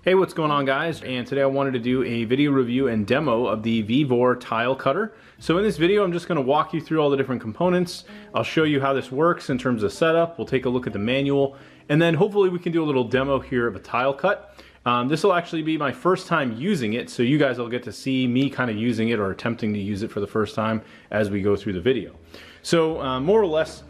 Hey, what's going on, guys? And today I wanted to do a video review and demo of the VEVOR tile cutter. So in this video I'm just going to walk you through all the different components. I'll show you how this works in terms of setup. We'll take a look at the manual, and then hopefully we can do a little demo here of a tile cut. This will actually be my first time using it, so you guys will get to see me kind of using it or attempting to use it for the first time as we go through the video. So more or less,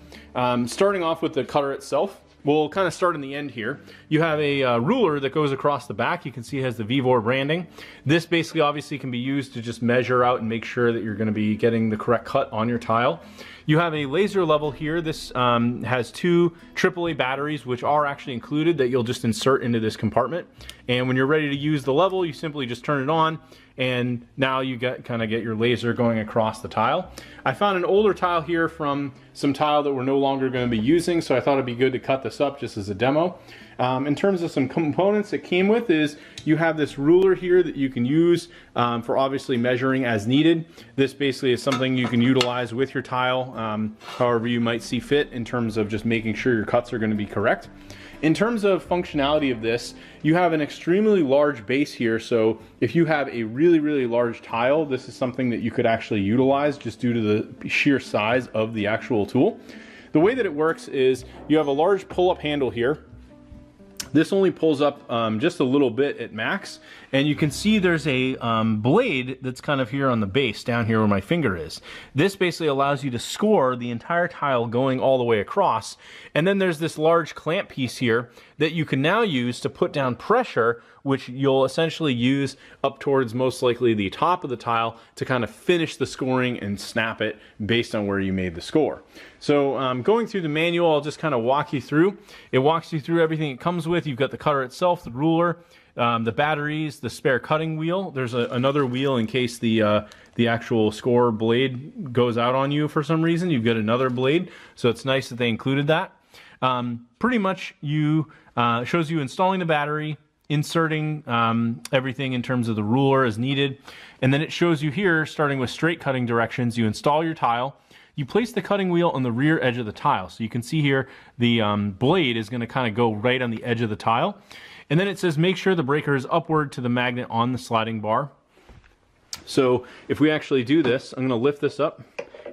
starting off with the cutter itself, we'll kind of start in the end here. You have a ruler that goes across the back. You can see it has the VEVOR branding. This basically obviously can be used to just measure out and make sure that you're going to be getting the correct cut on your tile. You have a laser level here. This has two AAA batteries, which are actually included, that you'll just insert into this compartment. And when you're ready to use the level, you simply just turn it on, and now you kind of get your laser going across the tile. I found an older tile here from some tile that we're no longer going to be using, so I thought it'd be good to cut this up just as a demo. In terms of some components it came with, is you have this ruler here that you can use for obviously measuring as needed. This basically is something you can utilize with your tile however you might see fit in terms of just making sure your cuts are going to be correct. In terms of functionality of this, you have an extremely large base here, so if you have a really large tile, this is something that you could actually utilize just due to the sheer size of the actual tool. The way that it works is you have a large pull-up handle here. This only pulls up just a little bit at max, and you can see there's a blade that's kind of here on the base, down here where my finger is. This basically allows you to score the entire tile going all the way across, and then there's this large clamp piece here that you can now use to put down pressure, which you'll essentially use up towards most likely the top of the tile to kind of finish the scoring and snap it based on where you made the score. So going through the manual, I'll just kind of walk you through. It walks you through everything it comes with. You've got the cutter itself, the ruler, the batteries, the spare cutting wheel. There's another wheel in case the actual score blade goes out on you for some reason. You've got another blade, so it's nice that they included that. Pretty much shows you installing the battery, inserting everything in terms of the ruler as needed, and then it shows you here, starting with straight cutting directions. You install your tile. You place the cutting wheel on the rear edge of the tile. So you can see here the blade is going to kind of go right on the edge of the tile. And then it says make sure the breaker is upward to the magnet on the sliding bar. So if we actually do this, I'm going to lift this up,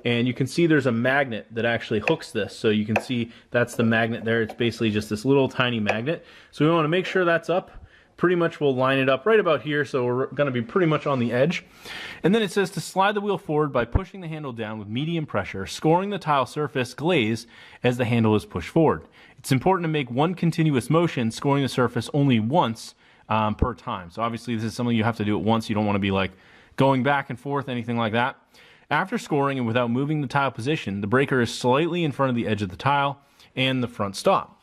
and you can see there's a magnet that actually hooks this. So you can see that's the magnet there. It's basically just this little tiny magnet. So we want to make sure that's up. Pretty much we'll line it up right about here, so we're going to be pretty much on the edge. And then it says to slide the wheel forward by pushing the handle down with medium pressure, scoring the tile surface glaze as the handle is pushed forward. It's important to make one continuous motion, scoring the surface only once per time. So obviously this is something you have to do at once. You don't want to be like going back and forth, anything like that. After scoring and without moving the tile position, the breaker is slightly in front of the edge of the tile and the front stop.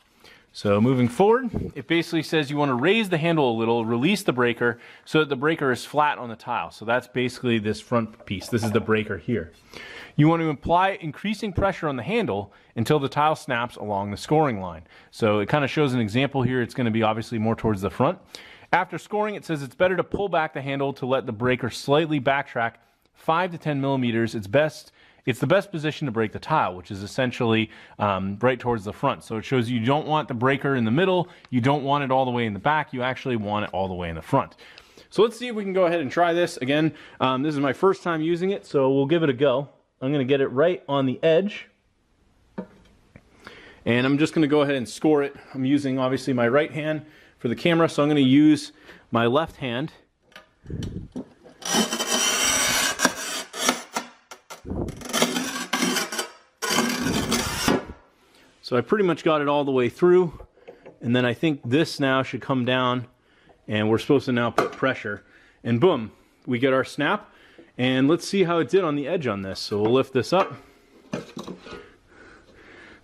So moving forward, it basically says you want to raise the handle a little, release the breaker so that the breaker is flat on the tile. So that's basically this front piece. This is the breaker here. You want to apply increasing pressure on the handle until the tile snaps along the scoring line. So it kind of shows an example here. It's going to be obviously more towards the front. After scoring, it says it's better to pull back the handle to let the breaker slightly backtrack 5 to 10 millimeters. It's the best position to break the tile, which is essentially right towards the front. So it shows you don't want the breaker in the middle, you don't want it all the way in the back, you actually want it all the way in the front. So let's see if we can go ahead and try this. Again, this is my first time using it, so we'll give it a go. I'm going to get it right on the edge, and I'm just going to go ahead and score it. I'm using obviously my right hand for the camera, so I'm going to use my left hand. So I pretty much got it all the way through, and then I think this now should come down, and we're supposed to now put pressure, and boom, we get our snap. And let's see how it did on the edge on this. So we'll lift this up.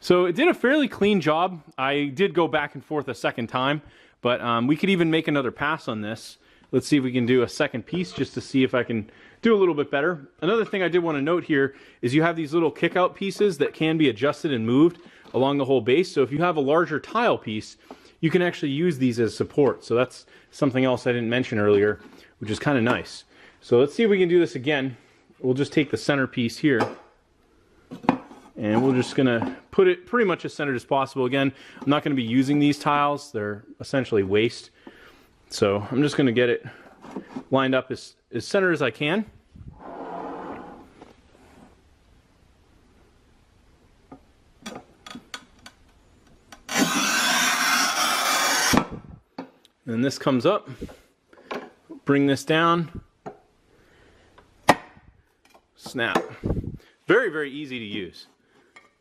So it did a fairly clean job. I did go back and forth a second time, but we could even make another pass on this. Let's see if we can do a second piece just to see if I can do a little bit better. Another thing I did want to note here is you have these little kick out pieces that can be adjusted and moved along the whole base. So if you have a larger tile piece, you can actually use these as support. So that's something else I didn't mention earlier, which is kind of nice. So let's see if we can do this again. We'll just take the center piece here, and we're just going to put it pretty much as centered as possible. Again, I'm not going to be using these tiles. They're essentially waste. So I'm just going to get it lined up as center as I can. Then this comes up, bring this down, snap. Very, very easy to use.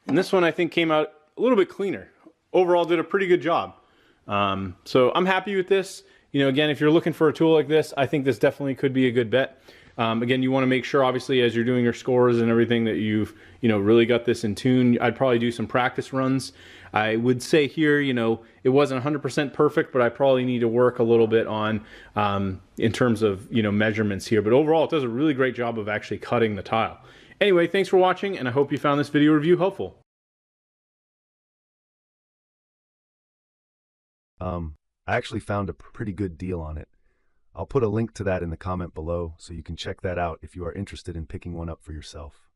And this one I think came out a little bit cleaner. Overall did a pretty good job. So I'm happy with this. You know, again, if you're looking for a tool like this, I think this definitely could be a good bet. Again, you want to make sure, obviously, as you're doing your scores and everything, that you've, you know, really got this in tune. I'd probably do some practice runs. I would say here, you know, it wasn't 100% perfect, but I probably need to work a little bit on, in terms of, you know, measurements here. But overall, it does a really great job of actually cutting the tile. Anyway, thanks for watching, and I hope you found this video review helpful. I actually found a pretty good deal on it. I'll put a link to that in the comment below so you can check that out if you are interested in picking one up for yourself.